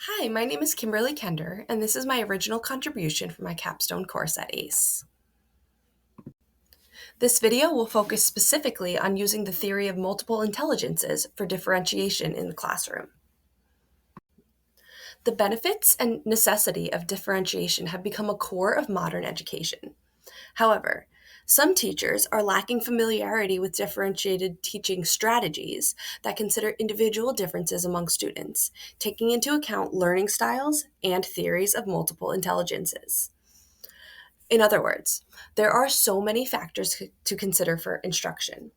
Hi, my name is Kimberly Kender, and this is my original contribution for my capstone course at ACE. This video will focus specifically on using the theory of multiple intelligences for differentiation in the classroom. The benefits and necessity of differentiation have become a core of modern education. However, some teachers are lacking familiarity with differentiated teaching strategies that consider individual differences among students, taking into account learning styles and theories of multiple intelligences. In other words, there are so many factors to consider for instruction.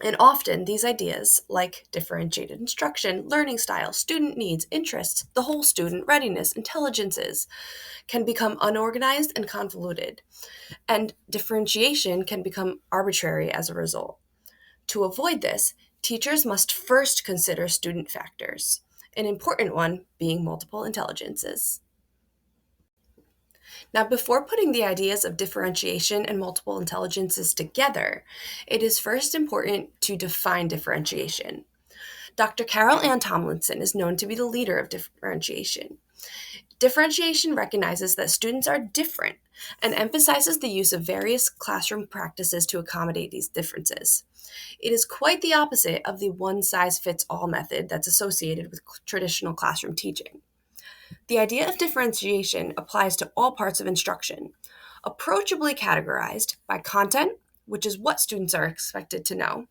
And often these ideas, like differentiated instruction, learning style, student needs, interests, the whole student, readiness, intelligences, can become unorganized and convoluted. And differentiation can become arbitrary as a result. To avoid this, teachers must first consider student factors, an important one being multiple intelligences. Now, before putting the ideas of differentiation and multiple intelligences together, it is first important to define differentiation. Dr. Carol Ann Tomlinson is known to be the leader of differentiation. Differentiation recognizes that students are different and emphasizes the use of various classroom practices to accommodate these differences. It is quite the opposite of the one-size-fits-all method that's associated with traditional classroom teaching. The idea of differentiation applies to all parts of instruction, approachably categorized by content, which is what students are expected to know,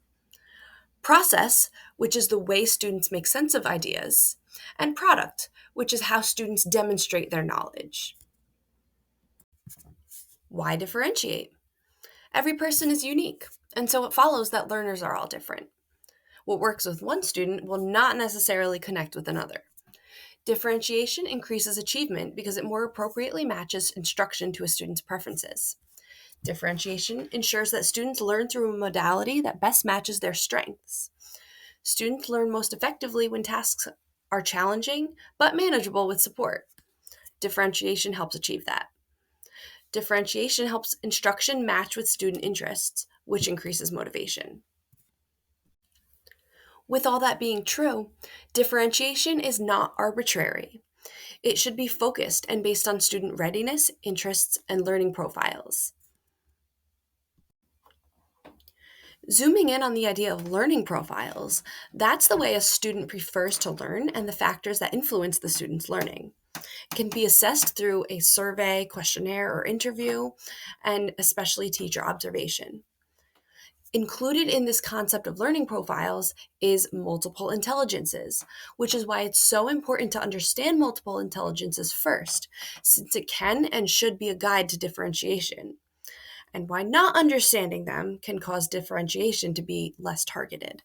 process, which is the way students make sense of ideas, and product, which is how students demonstrate their knowledge. Why differentiate? Every person is unique, and so it follows that learners are all different. What works with one student will not necessarily connect with another. Differentiation increases achievement because it more appropriately matches instruction to a student's preferences. Differentiation ensures that students learn through a modality that best matches their strengths. Students learn most effectively when tasks are challenging but manageable with support. Differentiation helps achieve that. Differentiation helps instruction match with student interests, which increases motivation. With all that being true, differentiation is not arbitrary. It should be focused and based on student readiness, interests, and learning profiles. Zooming in on the idea of learning profiles, that's the way a student prefers to learn and the factors that influence the student's learning. It can be assessed through a survey, questionnaire, or interview, and especially teacher observation. Included in this concept of learning profiles is multiple intelligences, which is why it's so important to understand multiple intelligences first, since it can and should be a guide to differentiation, and why not understanding them can cause differentiation to be less targeted.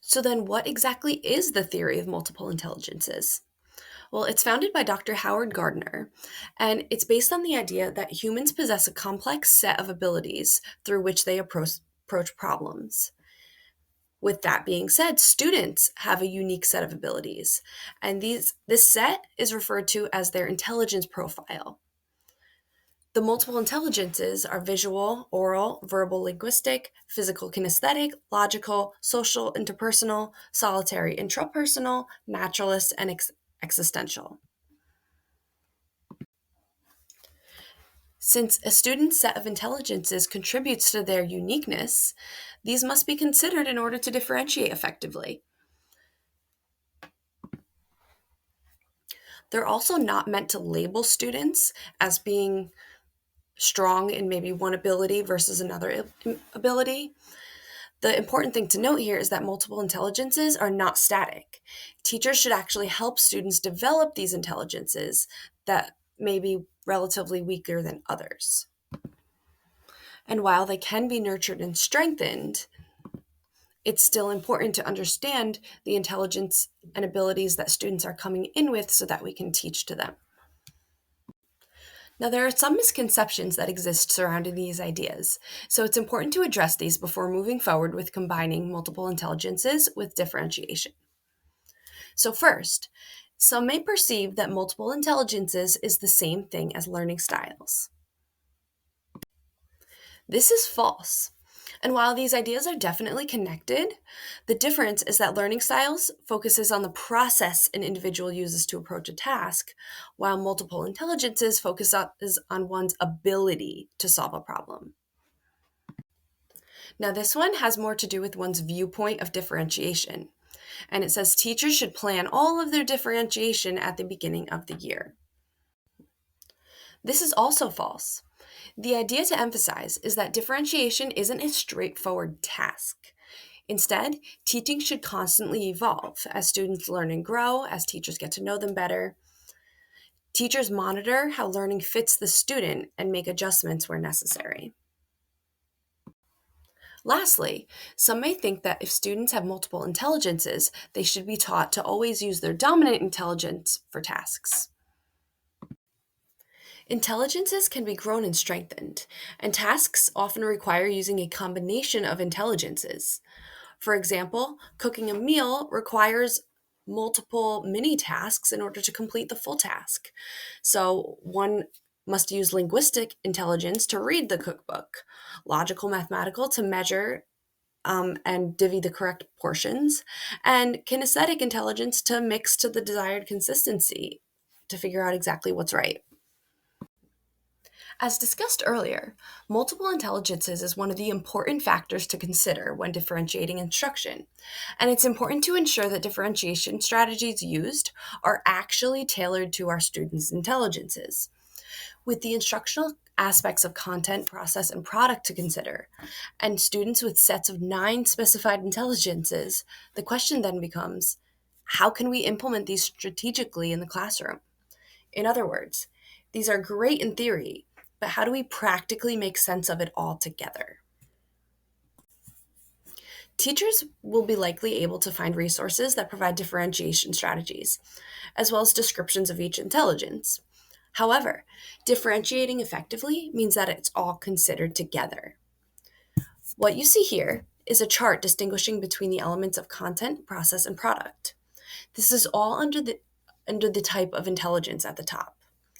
So, then what exactly is the theory of multiple intelligences? Well, it's founded by Dr. Howard Gardner, and it's based on the idea that humans possess a complex set of abilities through which they approach problems. With that being said, students have a unique set of abilities, and this set is referred to as their intelligence profile. The multiple intelligences are visual, oral, verbal, linguistic, physical, kinesthetic, logical, social, interpersonal, solitary, intrapersonal, naturalist, and existential. Since a student's set of intelligences contributes to their uniqueness, these must be considered in order to differentiate effectively. They're also not meant to label students as being strong in maybe one ability versus another ability. The important thing to note here is that multiple intelligences are not static. Teachers should actually help students develop these intelligences that may be relatively weaker than others. And while they can be nurtured and strengthened, it's still important to understand the intelligence and abilities that students are coming in with so that we can teach to them. Now, there are some misconceptions that exist surrounding these ideas, so it's important to address these before moving forward with combining multiple intelligences with differentiation. So, first, some may perceive that multiple intelligences is the same thing as learning styles. This is false. And while these ideas are definitely connected, the difference is that learning styles focuses on the process an individual uses to approach a task, while multiple intelligences is on one's ability to solve a problem. Now, this one has more to do with one's viewpoint of differentiation. And it says teachers should plan all of their differentiation at the beginning of the year. This is also false. The idea to emphasize is that differentiation isn't a straightforward task. Instead, teaching should constantly evolve as students learn and grow, as teachers get to know them better. Teachers monitor how learning fits the student and make adjustments where necessary. Lastly, some may think that if students have multiple intelligences, they should be taught to always use their dominant intelligence for tasks. Intelligences can be grown and strengthened, and tasks often require using a combination of intelligences. For example, cooking a meal requires multiple mini tasks in order to complete the full task. So, one must use linguistic intelligence to read the cookbook, logical mathematical to measure and divvy the correct portions, and kinesthetic intelligence to mix to the desired consistency to figure out exactly what's right. As discussed earlier, multiple intelligences is one of the important factors to consider when differentiating instruction, and it's important to ensure that differentiation strategies used are actually tailored to our students' intelligences. With the instructional aspects of content, process, and product to consider, and students with sets of 9 specified intelligences, the question then becomes, how can we implement these strategically in the classroom? In other words, these are great in theory, but how do we practically make sense of it all together? Teachers will be likely able to find resources that provide differentiation strategies, as well as descriptions of each intelligence. However, differentiating effectively means that it's all considered together. What you see here is a chart distinguishing between the elements of content, process, and product. This is all under the type of intelligence at the top.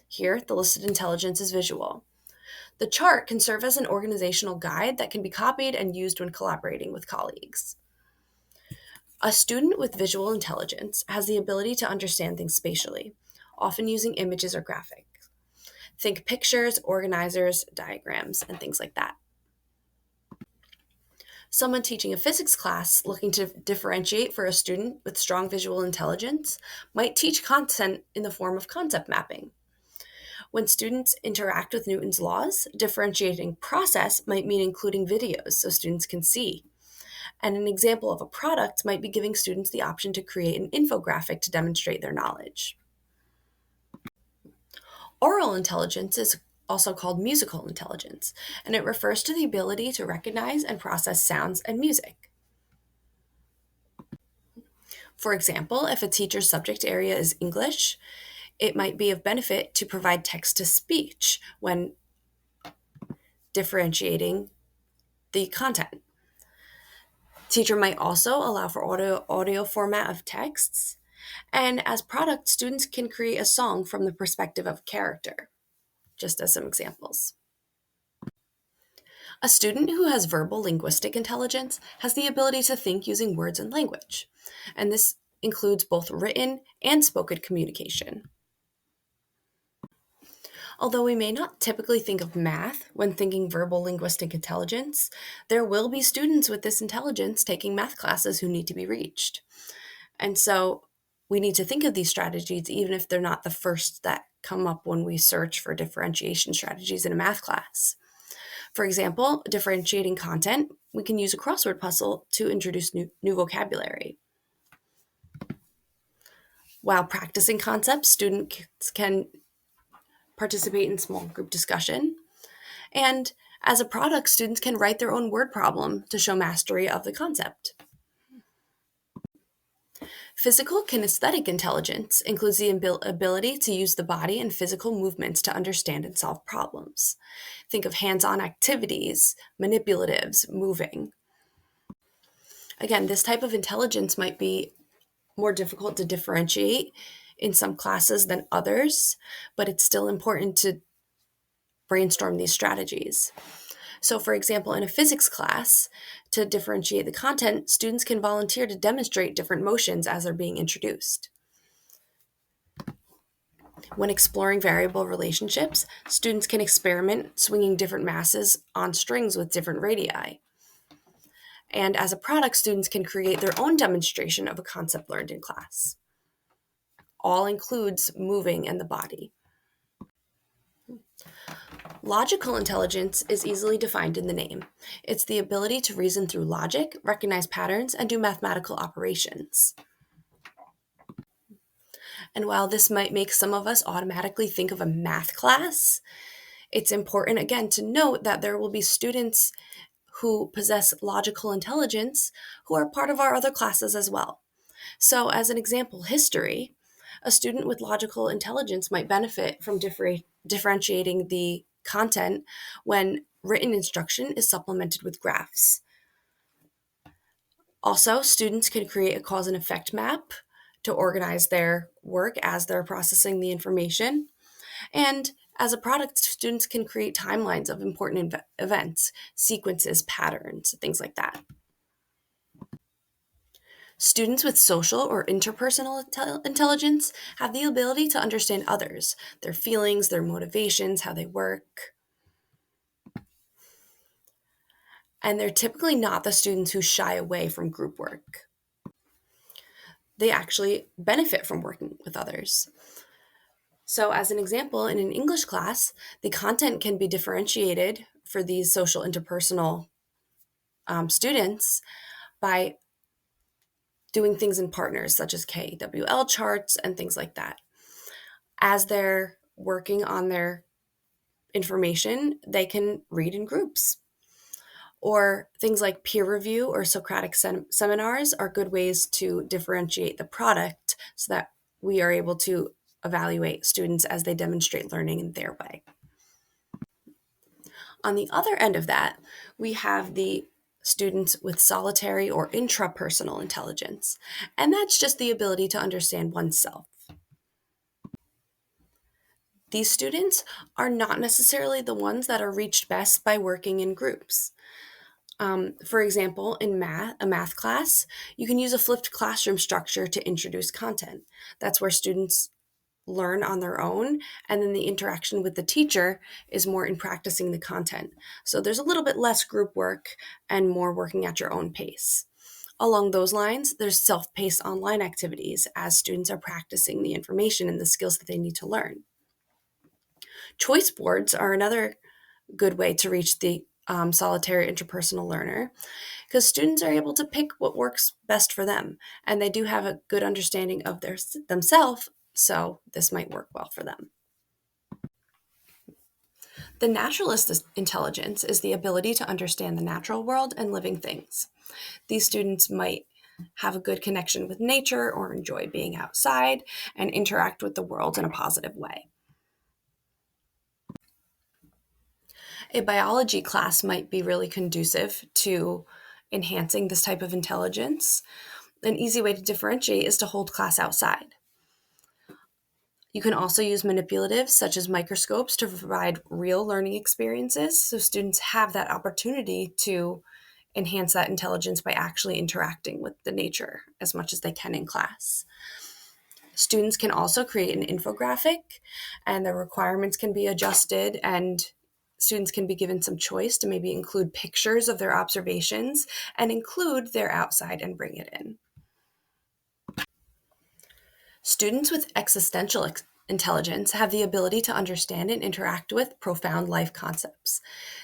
Here, the listed intelligence is visual. The chart can serve as an organizational guide that can be copied and used when collaborating with colleagues. A student with visual intelligence has the ability to understand things spatially, often using images or graphics. Think pictures, organizers, diagrams, and things like that. Someone teaching a physics class looking to differentiate for a student with strong visual intelligence might teach content in the form of concept mapping. When students interact with Newton's laws, differentiating process might mean including videos so students can see. And an example of a product might be giving students the option to create an infographic to demonstrate their knowledge. Oral intelligence is also called musical intelligence, and it refers to the ability to recognize and process sounds and music. For example, if a teacher's subject area is English, it might be of benefit to provide text to speech when differentiating the content. Teacher might also allow for audio format of texts, and as product, students can create a song from the perspective of character, just as some examples. A student who has verbal linguistic intelligence has the ability to think using words and language, and this includes both written and spoken communication. Although we may not typically think of math when thinking verbal linguistic intelligence, there will be students with this intelligence taking math classes who need to be reached. And so we need to think of these strategies even if they're not the first that come up when we search for differentiation strategies in a math class. For example, differentiating content, we can use a crossword puzzle to introduce new vocabulary. While practicing concepts, students can participate in small group discussion. And as a product, students can write their own word problem to show mastery of the concept. Physical kinesthetic intelligence includes the ability to use the body and physical movements to understand and solve problems. Think of hands-on activities, manipulatives, moving. Again, this type of intelligence might be more difficult to differentiate in some classes than others, but it's still important to brainstorm these strategies. So, for example, in a physics class, to differentiate the content, students can volunteer to demonstrate different motions as they're being introduced. When exploring variable relationships, students can experiment swinging different masses on strings with different radii. And as a product, students can create their own demonstration of a concept learned in class. All includes moving and the body. Logical intelligence is easily defined in the name. It's the ability to reason through logic, recognize patterns, and do mathematical operations. And while this might make some of us automatically think of a math class, it's important again to note that there will be students who possess logical intelligence who are part of our other classes as well. So, as an example, history, a student with logical intelligence might benefit from differentiating the content when written instruction is supplemented with graphs. Also, students can create a cause and effect map to organize their work as they're processing the information. And as a product, students can create timelines of important events, sequences, patterns, things like that. Students with social or interpersonal intelligence have the ability to understand others, their feelings, their motivations, how they work. And they're typically not the students who shy away from group work. They actually benefit from working with others. So, as an example, in an English class, the content can be differentiated for these social interpersonal students by doing things in partners, such as KWL charts and things like that. As they're working on their information, they can read in groups. Or things like peer review or Socratic seminars are good ways to differentiate the product so that we are able to evaluate students as they demonstrate learning in their way. On the other end of that, we have the students with solitary or intrapersonal intelligence, and that's just the ability to understand oneself. These students are not necessarily the ones that are reached best by working in groups. For example, in a math class, you can use a flipped classroom structure to introduce content. That's where students learn on their own, and then the interaction with the teacher is more in practicing the content. So there's a little bit less group work and more working at your own pace. Along those lines, there's self-paced online activities as students are practicing the information and the skills that they need to learn. Choice boards are another good way to reach the solitary interpersonal learner because students are able to pick what works best for them, and they do have a good understanding of themselves, so this might work well for them. The naturalist intelligence is the ability to understand the natural world and living things. These students might have a good connection with nature or enjoy being outside and interact with the world in a positive way. A biology class might be really conducive to enhancing this type of intelligence. An easy way to differentiate is to hold class outside. You can also use manipulatives such as microscopes to provide real learning experiences, so students have that opportunity to enhance that intelligence by actually interacting with the nature as much as they can in class. Students can also create an infographic, and the requirements can be adjusted, and students can be given some choice to maybe include pictures of their observations and include their outside and bring it in. Students with existential intelligence have the ability to understand and interact with profound life concepts.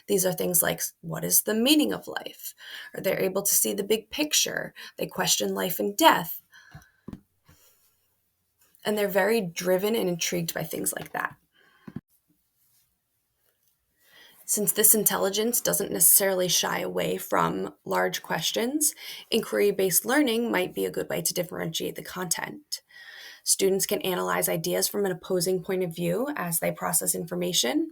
These are things like, what is the meaning of life? Or they're able to see the big picture. They question life and death. And they're very driven and intrigued by things like that. Since this intelligence doesn't necessarily shy away from large questions, inquiry-based learning might be a good way to differentiate the content. Students can analyze ideas from an opposing point of view as they process information,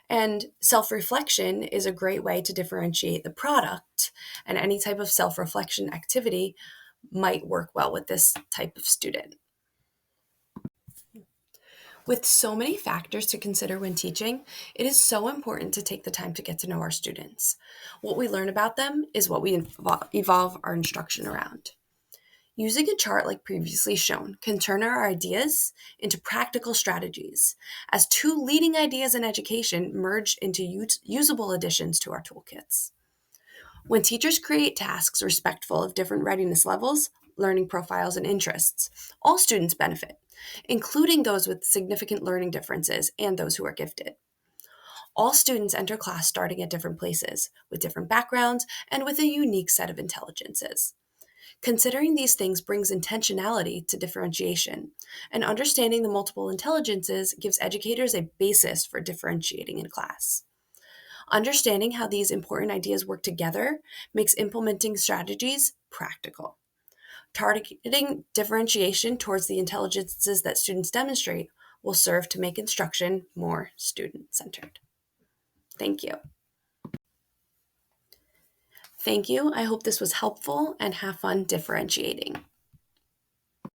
and self-reflection is a great way to differentiate the product, and any type of self-reflection activity might work well with this type of student. With so many factors to consider when teaching, it is so important to take the time to get to know our students. What we learn about them is what we evolve our instruction around. Using a chart like previously shown can turn our ideas into practical strategies, as two leading ideas in education merge into usable additions to our toolkits. When teachers create tasks respectful of different readiness levels, learning profiles, and interests, all students benefit, including those with significant learning differences and those who are gifted. All students enter class starting at different places, with different backgrounds, and with a unique set of intelligences. Considering these things brings intentionality to differentiation, and understanding the multiple intelligences gives educators a basis for differentiating in class. Understanding how these important ideas work together makes implementing strategies practical. Targeting differentiation towards the intelligences that students demonstrate will serve to make instruction more student centered. Thank you. Thank you. I hope this was helpful and have fun differentiating.